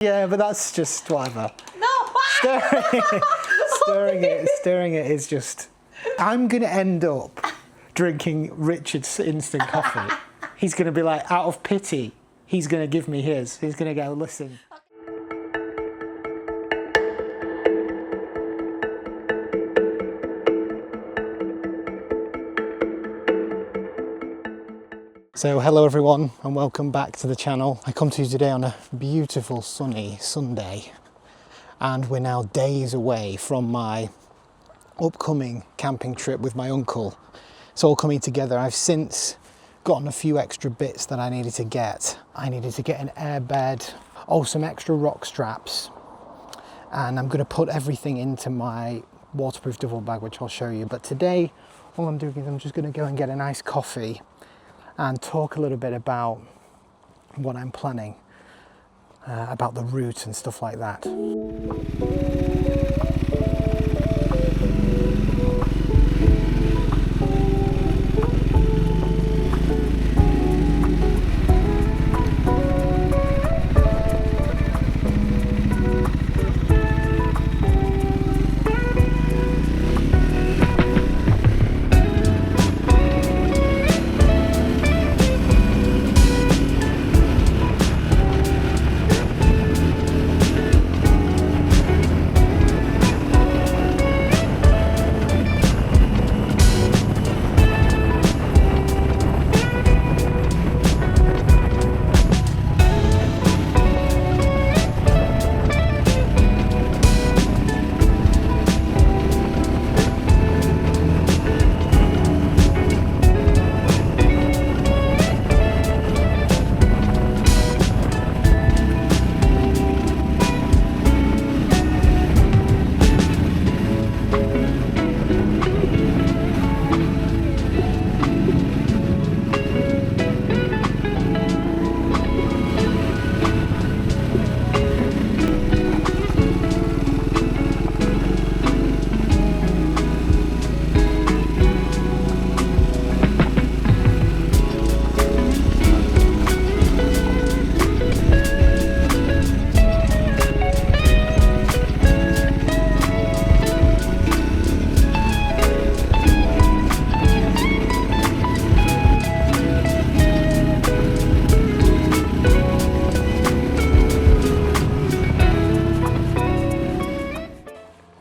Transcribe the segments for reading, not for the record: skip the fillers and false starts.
Yeah, but that's just whatever. No! Stirring it is just... I'm going to end up drinking Richard's instant coffee. He's going to be like, out of pity, he's going to give me his. He's going to go, listen. So hello everyone and welcome back to the channel. I come to you today on a beautiful sunny Sunday and we're now days away from my upcoming camping trip with my uncle. It's all coming together. I've since gotten a few extra bits that I needed to get. I needed to get an air bed, some extra rock straps, and I'm going to put everything into my waterproof duffel bag, which I'll show you. But today all I'm doing is I'm just going to go and get a nice coffee and talk a little bit about what I'm planning, about the route and stuff like that.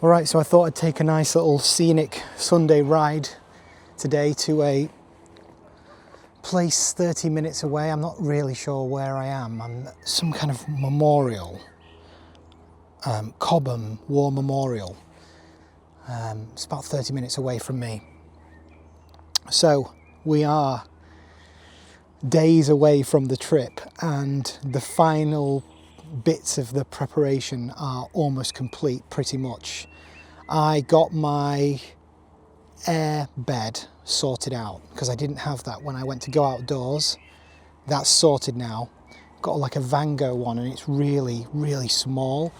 Alright, so I thought I'd take a nice little scenic Sunday ride today to a place 30 minutes away. I'm not really sure where I am. I'm at some kind of memorial, Cobham War Memorial. It's about 30 minutes away from me. So we are days away from the trip and the final bits of the preparation are almost complete, pretty much. I got my air bed sorted out because I didn't have that when I went to go outdoors. That's sorted now. Got like a Vango one and it's really, really small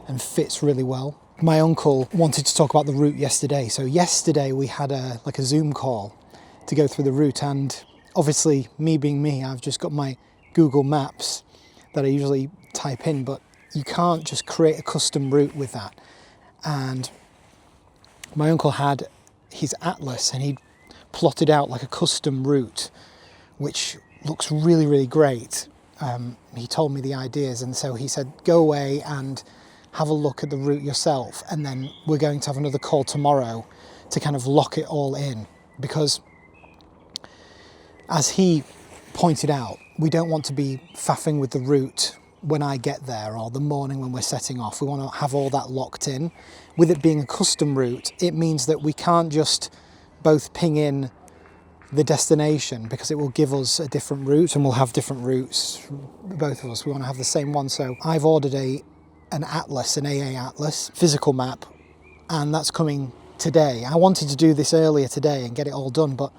and fits really well. My uncle wanted to talk about the route yesterday. So yesterday we had a Zoom call to go through the route, and obviously me being me, I've just got my Google Maps that I usually type in, but you can't just create a custom route with that. And my uncle had his atlas and he plotted out like a custom route, which looks really, really great. He told me the ideas, and so he said, go away and have a look at the route yourself, and then we're going to have another call tomorrow to kind of lock it all in, because as he pointed out, we don't want to be faffing with the route when I get there or the morning when we're setting off. We want to have all that locked in. With it being a custom route, it means that we can't just both ping in the destination, because it will give us a different route and we'll have different routes, both of us. We want to have the same one. So I've ordered an atlas, an AA atlas, physical map, and that's coming today. I wanted to do this earlier today and get it all done, but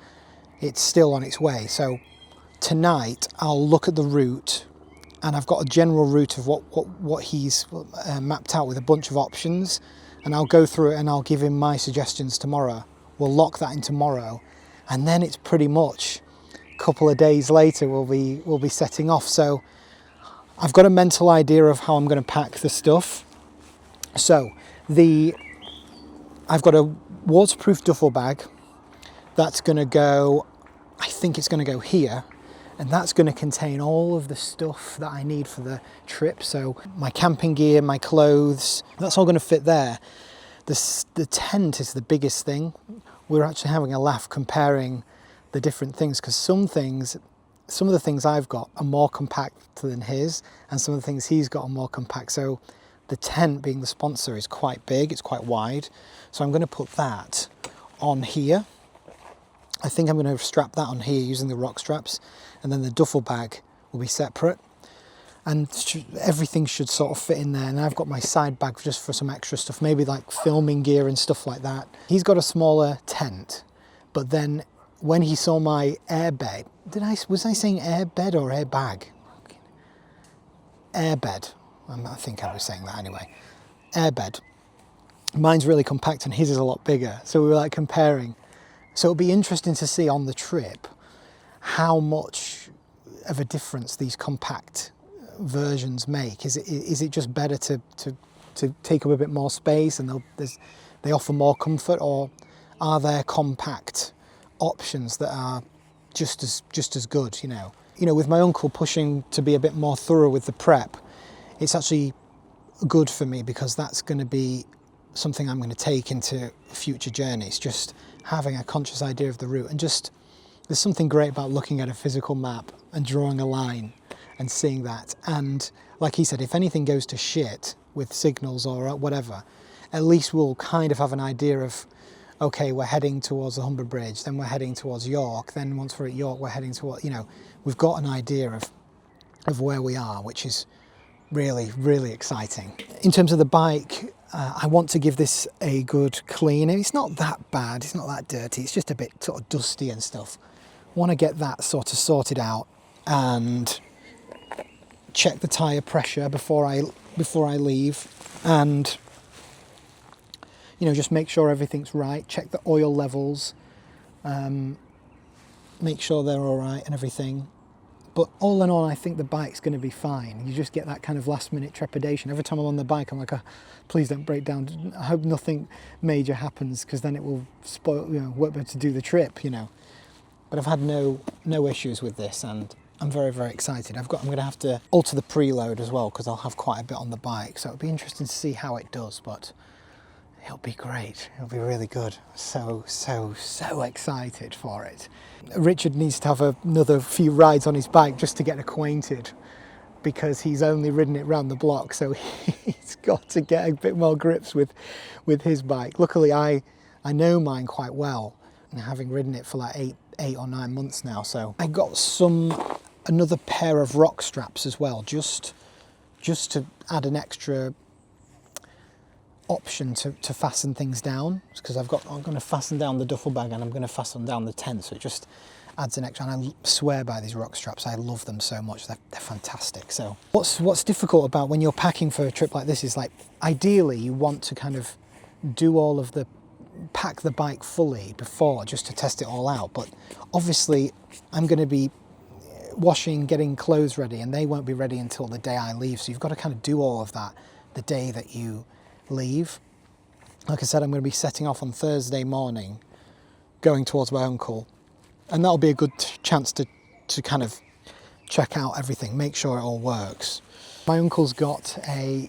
it's still on its way. So tonight I'll look at the route, and I've got a general route of what he's mapped out with a bunch of options, and I'll go through it and I'll give him my suggestions tomorrow. We'll lock that in tomorrow, and then it's pretty much a couple of days later we'll be setting off. So I've got a mental idea of how I'm going to pack the stuff. So I've got a waterproof duffel bag that's going to go, I think it's going to go here, and that's going to contain all of the stuff that I need for the trip. So my camping gear, my clothes, that's all going to fit there. The tent is the biggest thing. We're actually having a laugh comparing the different things, because some of the things I've got are more compact than his, and some of the things he's got are more compact. So the tent, being the sponsor, is quite big, it's quite wide. So I'm going to put that on here. I think I'm going to strap that on here using the rock straps, and then the duffel bag will be separate. And everything should sort of fit in there. And I've got my side bag just for some extra stuff, maybe like filming gear and stuff like that. He's got a smaller tent, but then when he saw my air bed, was I saying air bed or air bag? Air bed. I think I was saying that anyway. Air bed. Mine's really compact and his is a lot bigger. So we were like comparing. So it'll be interesting to see on the trip how much of a difference these compact versions make. Is it just better to take up a bit more space and they offer more comfort, or are there compact options that are just as good? You know, with my uncle pushing to be a bit more thorough with the prep, it's actually good for me, because that's going to be something I'm going to take into future journeys, just having a conscious idea of the route. And just, there's something great about looking at a physical map and drawing a line and seeing that. And like he said, if anything goes to shit with signals or whatever, at least we'll kind of have an idea of, okay, we're heading towards the Humber Bridge, then we're heading towards York, then once we're at York, we're heading towards, you know, we've got an idea of where we are, which is really, really exciting. In terms of the bike, I want to give this a good clean. It's not that bad, it's not that dirty, it's just a bit sort of dusty and stuff. I want to get that sort of sorted out and check the tyre pressure before I leave, and you know, just make sure everything's right, check the oil levels, make sure they're all right and everything. But all in all, I think the bike's going to be fine. You just get that kind of last minute trepidation. Every time I'm on the bike, I'm like, oh, please don't break down. I hope nothing major happens, because then it will spoil, you know, won't be able to do the trip, you know. But I've had no issues with this, and I'm very, very excited. I'm going to have to alter the preload as well, because I'll have quite a bit on the bike. So it'll be interesting to see how it does, but it'll be great. It'll be really good. So excited for it. Richard needs to have another few rides on his bike just to get acquainted, because he's only ridden it round the block. So he's got to get a bit more grips with his bike. Luckily, I know mine quite well, and having ridden it for like eight or 9 months now. So I got another pair of rock straps as well, just to add an extra option to fasten things down, because I'm going to fasten down the duffel bag and I'm going to fasten down the tent, so it just adds an extra. And I swear by these rock straps, I love them so much. They're fantastic. So what's difficult about when you're packing for a trip like this is, like, ideally you want to kind of do all of the pack the bike fully before, just to test it all out. But obviously I'm going to be washing, getting clothes ready, and they won't be ready until the day I leave, so you've got to kind of do all of that the day that you leave. Like I said, I'm going to be setting off on Thursday morning, going towards my uncle, and that'll be a good chance to kind of check out everything, make sure it all works. My uncle's got a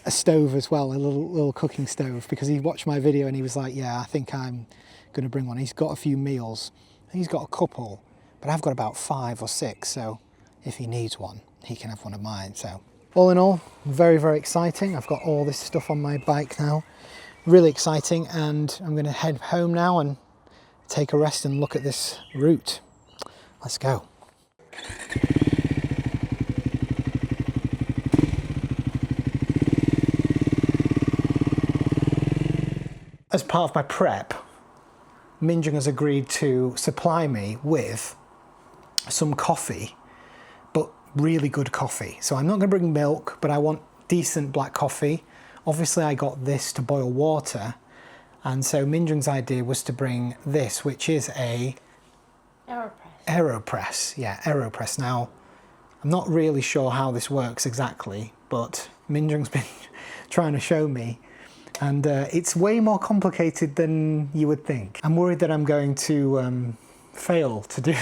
stove as well, a little cooking stove, because he watched my video and he was like, yeah, I think I'm going to bring one. He's got a few meals, he's got a couple, but I've got about 5 or 6, so if he needs one, he can have one of mine. So all in all, very, very exciting. I've got all this stuff on my bike now, really exciting, and I'm going to head home now and take a rest and look at this route. Let's go. As part of my prep, Minjung has agreed to supply me with some coffee, but really good coffee. So I'm not going to bring milk, but I want decent black coffee. Obviously I got this to boil water, and so Minjung's idea was to bring this, which is a AeroPress. Yeah, AeroPress. Now, I'm not really sure how this works exactly, but Minjung's been trying to show me, and it's way more complicated than you would think. I'm worried that I'm going to fail to do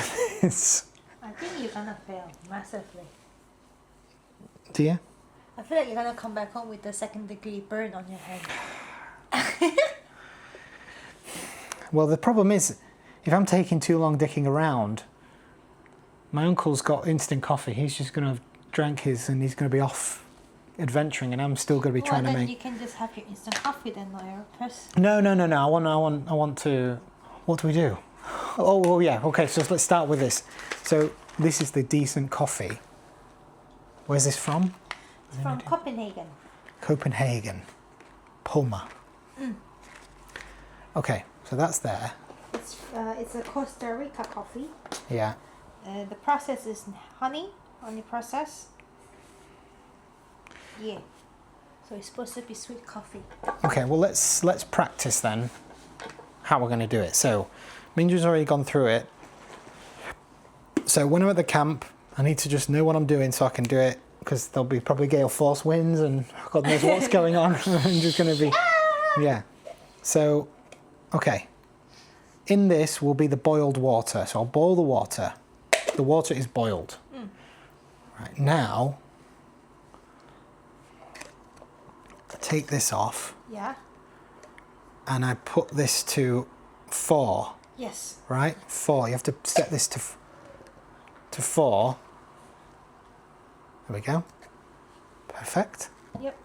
this. I think you're gonna fail massively. Do you? I feel like you're gonna come back home with a 2nd-degree burn on your head. Well, the problem is, if I'm taking too long dicking around, my uncle's got instant coffee. He's just going to have drank his and he's going to be off adventuring, and I'm still going to be trying to then make. You can just have your instant coffee then, not your press. No. I want to. What do we do? Oh yeah. Okay, so let's start with this. So this is the decent coffee. Where's this from? It's from Copenhagen. Copenhagen. Pulma. Okay, so that's there. It's a Costa Rica coffee. Yeah. The process is honey, process. Yeah. So it's supposed to be sweet coffee. Okay, well let's practice then how we're going to do it. So Minju's already gone through it. So when I'm at the camp, I need to just know what I'm doing so I can do it, because there'll be probably gale force winds and God knows what's going on. I'm just going to be, yeah. So, okay. In this will be the boiled water. So I'll boil the water. The water is boiled. Right, now, I take this off. Yeah. And I put this to 4. Yes. Right? 4. You have to set this to 4. There we go. Perfect. Yep.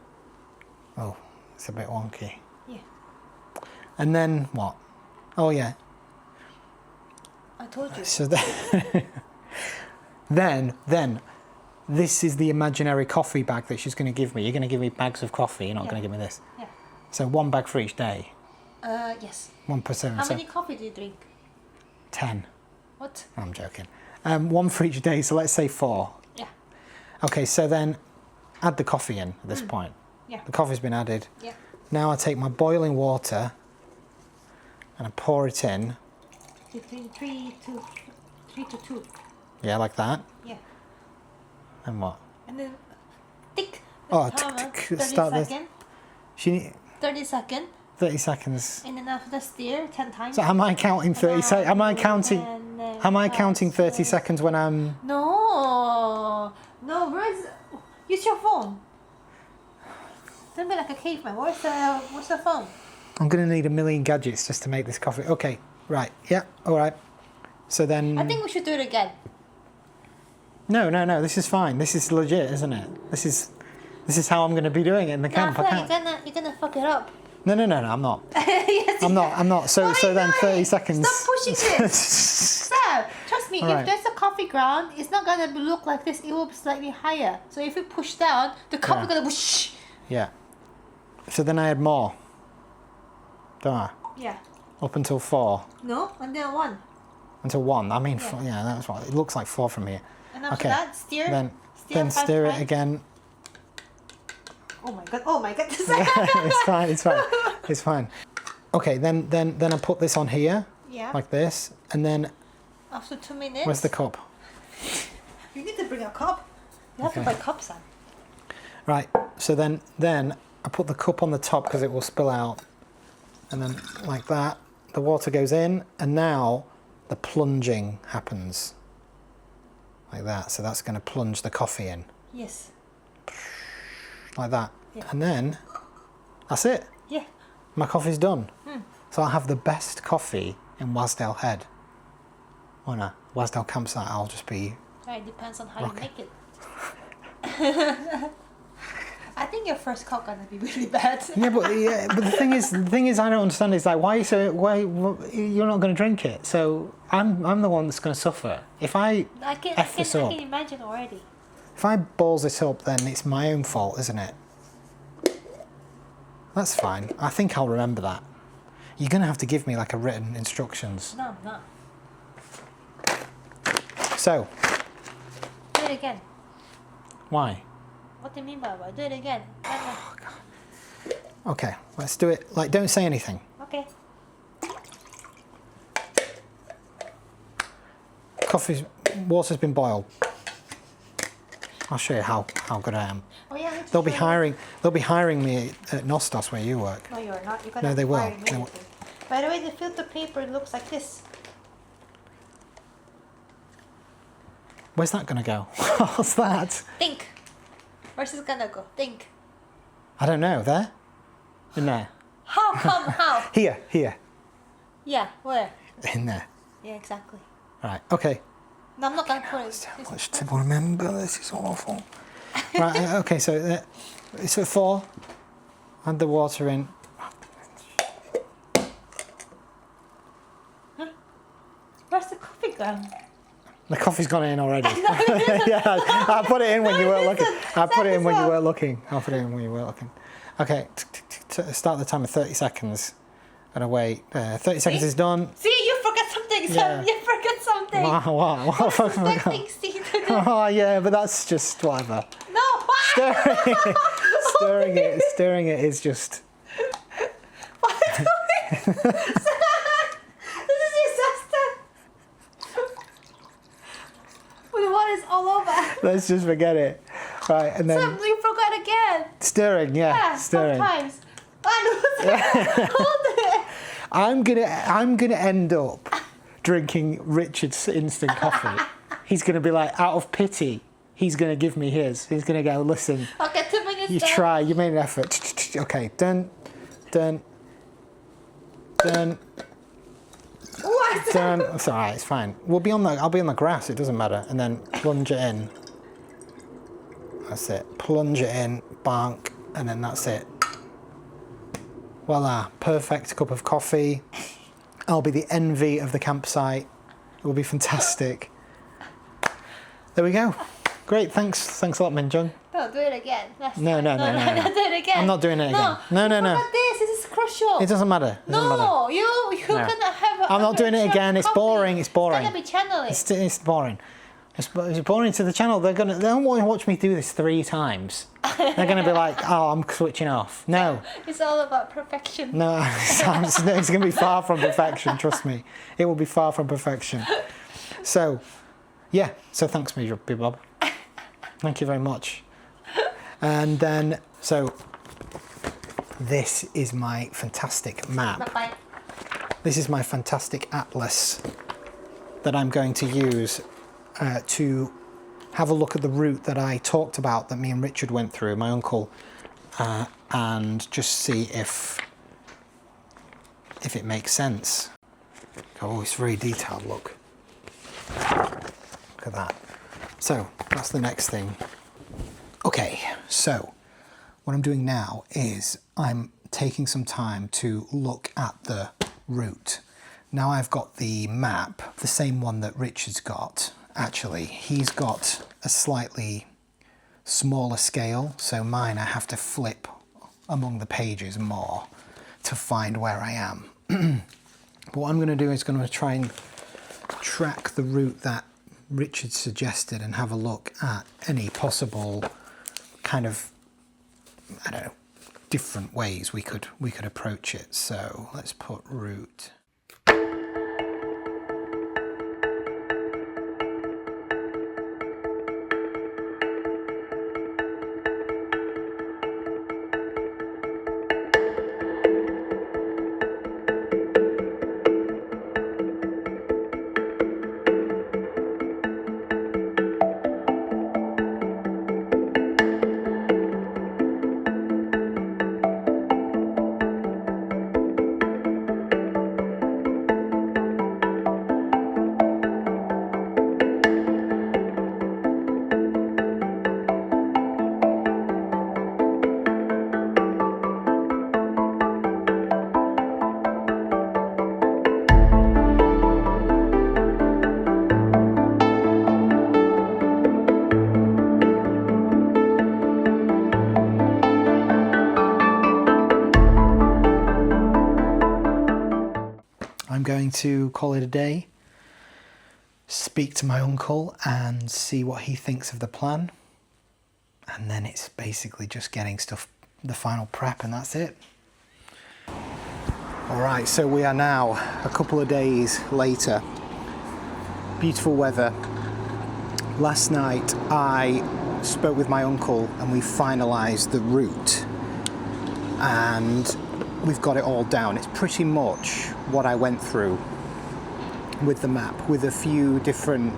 Oh, it's a bit wonky. Yeah. And then what? Oh yeah. I told you. So then this is the imaginary coffee bag that she's going to give me. You're going to give me bags of coffee. You're not going to give me this. Yeah. So 1 bag for each day. Yes. 1%. How many coffee do you drink? 10. What? I'm joking. 1 for each day. So let's say 4. Yeah. Okay. So then add the coffee in at this point. Yeah. The coffee's been added. Yeah. Now I take my boiling water and I pour it in. Between 3 to 2. Yeah, like that. Yeah. And what? And then tick. Oh, Timer, tick, 30 start this. seconds. 30 seconds. 30 seconds. And then after stir 10 times. So am I counting 30 seconds? Am I counting? Am I counting 30 seconds when I'm? No. Where's? Use your phone. Don't be like a caveman. What's the phone? I'm gonna need a million gadgets just to make this coffee. Okay, right. Yeah. All right. So then. I think we should do it again. No. This is fine. This is legit, isn't it? This is how I'm gonna be doing it in the camp. I can't. You're gonna fuck it up. No. I'm not. Yes, I'm not. So then 30 seconds. Stop pushing it. Stop. Trust me. Right. If there's a coffee ground, it's not gonna look like this. It will be slightly higher. So if you push down, the cup is gonna whoosh. Yeah. So then I add more. Don't I? Yeah. Up until 4. No, and then 1. Until 1. I mean, yeah, that's what it looks like 4 from here. And after that, stir. Then stir it again. Oh my god. It's fine. Okay, then I put this on here. Yeah. Like this, and then. After 2 minutes. Where's the cup? You need to bring a cup. You have to buy cups, Sam. Right. So then I put the cup on the top because it will spill out, and then like that, the water goes in, and now the plunging happens. Like that. So that's going to plunge the coffee in. Yes. Like that. Yeah. And then that's it. Yeah. My coffee's done. So I'll have the best coffee in Wasdale Head. Or no, Wasdale Campsite, I'll just be... Right, depends on how rocket. you make it. I think your first cup gonna be really bad. but the thing is I don't understand is like why you're not going to drink it. So I'm the one that's going to suffer. If I can imagine already. If I balls it up, then it's my own fault, isn't it? That's fine. I think I'll remember that. You're going to have to give me like a written instructions. No, I'm not. So. Do it again. Why? What do you mean by that? Do it again. Oh, God. Okay, let's do it. Like, don't say anything. Okay. Water's been boiled. I'll show you how good I am. Oh yeah. They'll be hiring me at Nostos where you work. No, you're not. You're gonna No, they will. hire me. By the way, the filter paper looks like this. Where's that gonna go? What's that? Think. Where's this gonna go? Think. I don't know. There? In there? How come? How? Here. Yeah. Where? In there. Yeah, exactly. Right. Okay. No, I'm not gonna put it. Much to remember. This is awful. Right. Okay. So it's at 4. Add the water in. Where's the coffee gone? The coffee's gone in already. Yeah, I put it in when you weren't looking. I put it in when you weren't looking. I'll put it in when you weren't looking. Okay, start the timer 30 seconds. And away. 30 seconds is done. See, you forgot something. Yeah. You forgot something. What have I That forgot? thing, Steve, to do. Oh yeah, but that's just whatever. No. Stirring it is just. What are you doing? This is disaster. The water's all over. Let's just forget it. Right, and then You forgot again. stirring. Yeah, stirring. Sometimes. Hold it. I'm gonna end up drinking Richard's instant coffee. He's gonna be like, out of pity, he's gonna give me his. He's gonna go, listen, Okay, 2 minutes. you try, you made an effort. Okay, done. What? It's alright, it's fine. I'll be on the grass, it doesn't matter. And then plunge it in. That's it. Plunge it in, bonk, and then that's it. Voila, perfect cup of coffee. I'll be the envy of the campsite. It will be fantastic. There we go. Great, thanks a lot, Minjung. No, do it again. No. Do it again. I'm not doing it again. No. Look at this. This is crucial. It doesn't matter. No, you're gonna have. I'm not doing it again. It's boring. It's boring. It's gonna be channeling. It's boring. It's boring to the channel. They don't want to watch me do this 3 times. They're gonna be like, oh, I'm switching off. No. It's all about perfection. No, it's gonna be far from perfection. Trust me, it will be far from perfection. So, yeah. So thanks, miserably Bob. Thank you very much. And then, so this is my fantastic map. Bye. This is my fantastic atlas that I'm going to use to have a look at the route that I talked about that me and Richard went through, my uncle, and just see if it makes sense. Oh, it's very detailed, look. Look at that. So, that's the next thing. Okay, so what I'm doing now is I'm taking some time to look at the route. Now I've got the map, the same one that Richard's got. Actually, he's got a slightly smaller scale, so mine I have to flip among the pages more to find where I am. But what I'm going to do is going to try and track the route that Richard suggested and have a look at any possible kind of, I don't know, different ways we could approach it. So let's put route. I'm going to call it a day, speak to my uncle and see what he thinks of the plan. And then it's basically just getting stuff, the final prep, and that's it. All right, so we are now a couple of days later. Beautiful weather. Last night I spoke with my uncle and we finalised the route, and we've got it all down. It's pretty much what I went through with the map, with a few different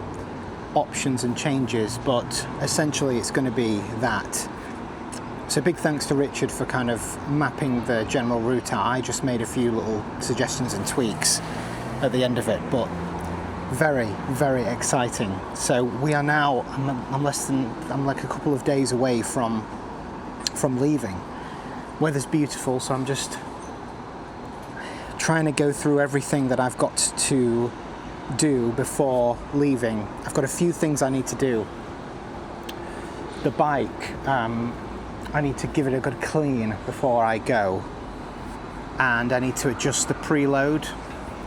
options and changes, but essentially it's going to be that. So big thanks to Richard for kind of mapping the general route out. I just made a few little suggestions and tweaks at the end of it, but very, very exciting. So we are now, I'm like a couple of days away from leaving. Weather's beautiful, so I'm just trying to go through everything that I've got to do before leaving. I've got a few things I need to do. The bike, I need to give it a good clean before I go, and I need to adjust the preload.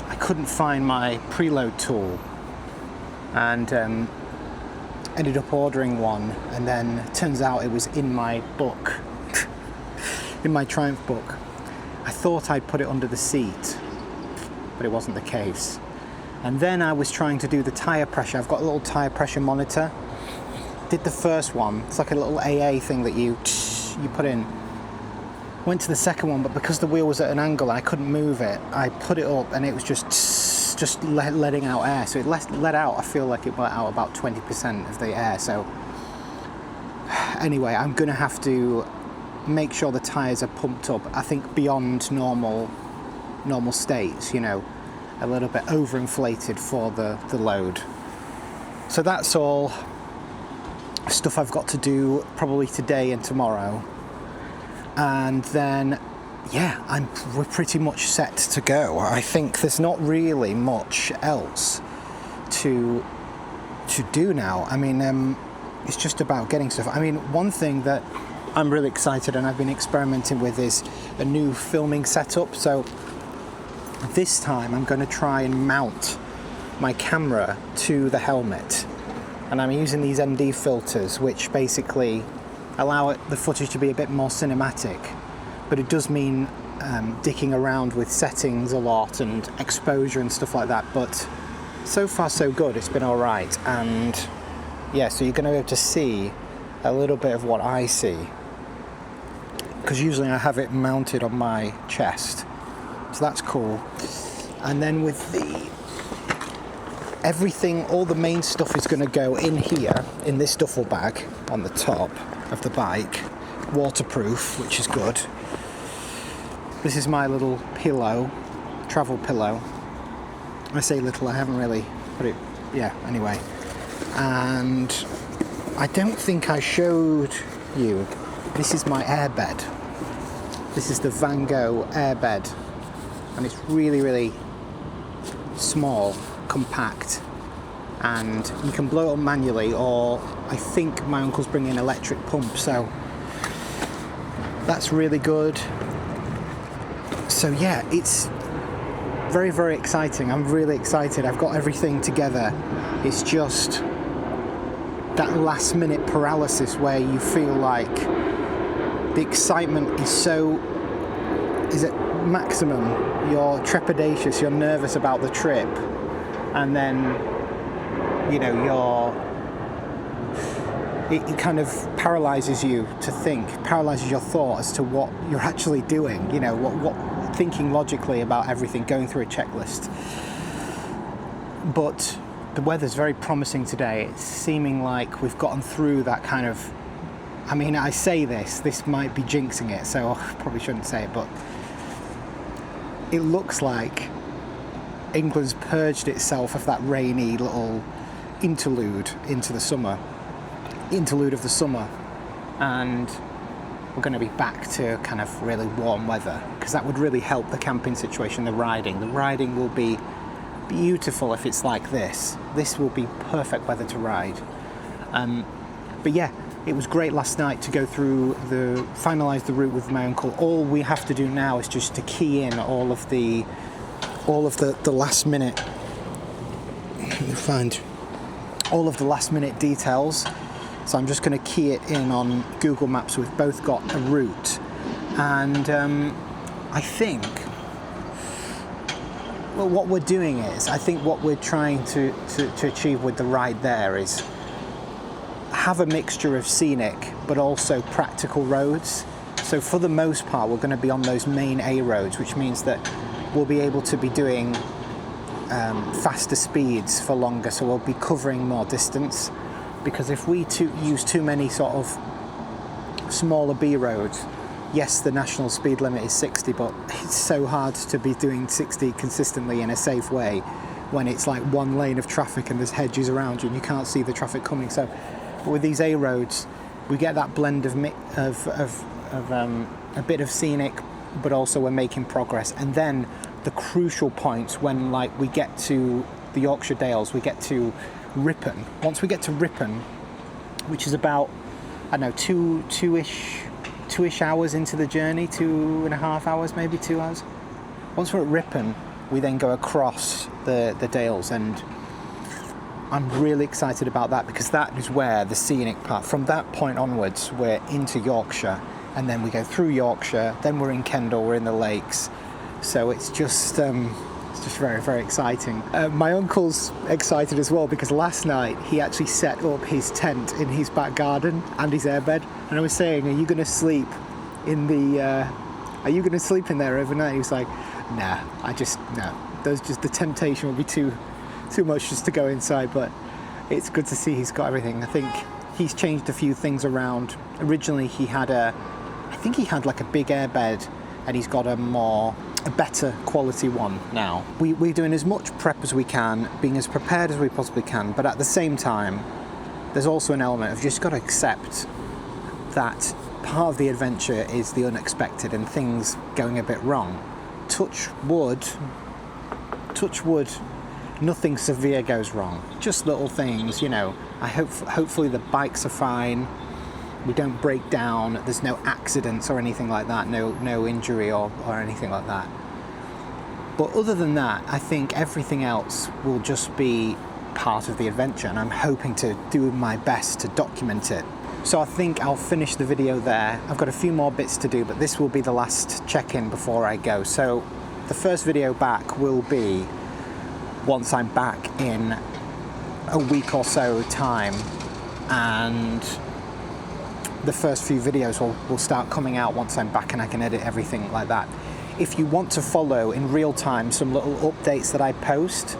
I couldn't find my preload tool and ended up ordering one, and then it turns out it was in my book, in my Triumph book. I thought I'd put it under the seat, but it wasn't the case. And then I was trying to do the tyre pressure. I've got a little tyre pressure monitor. Did the first one. It's like a little AA thing that you put in. Went to the second one, but because the wheel was at an angle and I couldn't move it, I put it up and it was just letting out air. So it let out, I feel like it let out about 20% of the air. So anyway, I'm gonna have to make sure the tyres are pumped up, I think beyond normal states, you know, a little bit overinflated for the load. So that's all stuff I've got to do probably today and tomorrow. And then, yeah, we're pretty much set to go. I think there's not really much else to do now. I mean, it's just about getting stuff. I mean, one thing that I'm really excited and I've been experimenting with is a new filming setup. So this time I'm going to try and mount my camera to the helmet. And I'm using these ND filters, which basically allow the footage to be a bit more cinematic, but it does mean dicking around with settings a lot and exposure and stuff like that, but so far so good. It's been all right. And yeah, so you're going to be able to see a little bit of what I see, because usually I have it mounted on my chest, so that's cool. And then with everything, all the main stuff is going to go in here in this duffel bag on the top of the bike, waterproof, which is good. This is my little pillow, travel pillow. I say little, I haven't really put it, yeah, anyway. And I don't think I showed you, this is my airbed. This is the Van Gogh airbed, and it's really, really small, compact, and you can blow it up manually, or I think my uncle's bringing an electric pump, so that's really good. So yeah, it's very, very exciting. I'm really excited. I've got everything together. It's just that last minute paralysis where you feel like the excitement is at maximum. You're trepidatious, you're nervous about the trip, and then, you know, it kind of paralyzes you to think, paralyzes your thought as to what you're actually doing, you know, what thinking logically about everything, going through a checklist. But the weather's very promising today. It's seeming like we've gotten through that kind of, I mean, I say this might be jinxing it, so I probably shouldn't say it, but it looks like England's purged itself of that rainy little interlude of the summer, and we're going to be back to kind of really warm weather, because that would really help the camping situation. The riding will be beautiful if it's like this. This will be perfect weather to ride. But yeah, it was great last night to go through finalise the route with my uncle. All we have to do now is just to key in all of the last minute. Let me find all of the last minute details. So I'm just going to key it in on Google Maps. We've both got a route, and I think, well, what we're doing is, I think what we're trying to achieve with the ride there is have a mixture of scenic but also practical roads. So for the most part, we're going to be on those main A roads, which means that we'll be able to be doing faster speeds for longer, so we'll be covering more distance. Because if we use too many sort of smaller B roads, yes, the national speed limit is 60, but it's so hard to be doing 60 consistently in a safe way when it's like one lane of traffic and there's hedges around you and you can't see the traffic coming. So with these A roads, we get that blend of a bit of scenic, but also we're making progress. And then the crucial points when like we get to the Yorkshire Dales, we get to Ripon. Once we get to Ripon, which is about, I don't know, two-ish hours into the journey, 2.5 hours, maybe 2 hours. Once we're at Ripon, we then go across the Dales, and I'm really excited about that because that is where the scenic part, from that point onwards, we're into Yorkshire, and then we go through Yorkshire, then we're in Kendal, we're in the lakes. So it's just very, very exciting. My uncle's excited as well because last night he actually set up his tent in his back garden and his airbed. And I was saying, are you going to sleep in there overnight? He was like, nah, no. The temptation will be too much just to go inside. But it's good to see he's got everything. I think he's changed a few things around. Originally he had like a big airbed, and he's got a better quality one now. We're doing as much prep as we can, being as prepared as we possibly can, but at the same time, there's also an element of just got to accept that part of the adventure is the unexpected and things going a bit wrong. Touch wood, nothing severe goes wrong. Just little things, you know. Hopefully the bikes are fine. We don't break down, there's no accidents or anything like that, no injury or anything like that. But other than that, I think everything else will just be part of the adventure, and I'm hoping to do my best to document it. So I think I'll finish the video there. I've got a few more bits to do, but this will be the last check-in before I go. So the first video back will be once I'm back in a week or so time, and the first few videos will start coming out once I'm back and I can edit everything like that. If you want to follow in real time some little updates that I post,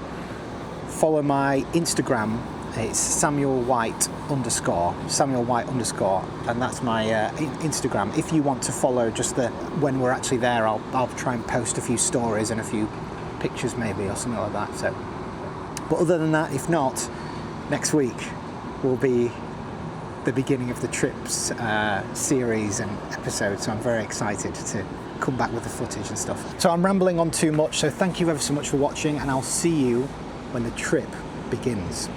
follow my Instagram. It's Samuel_Whyte_, and that's my Instagram. If you want to follow just when we're actually there, I'll try and post a few stories and a few pictures maybe or something like that. So, but other than that, if not, next week will be the beginning of the trips series and episodes, so I'm very excited to come back with the footage and stuff. So I'm rambling on too much, so thank you ever so much for watching, and I'll see you when the trip begins.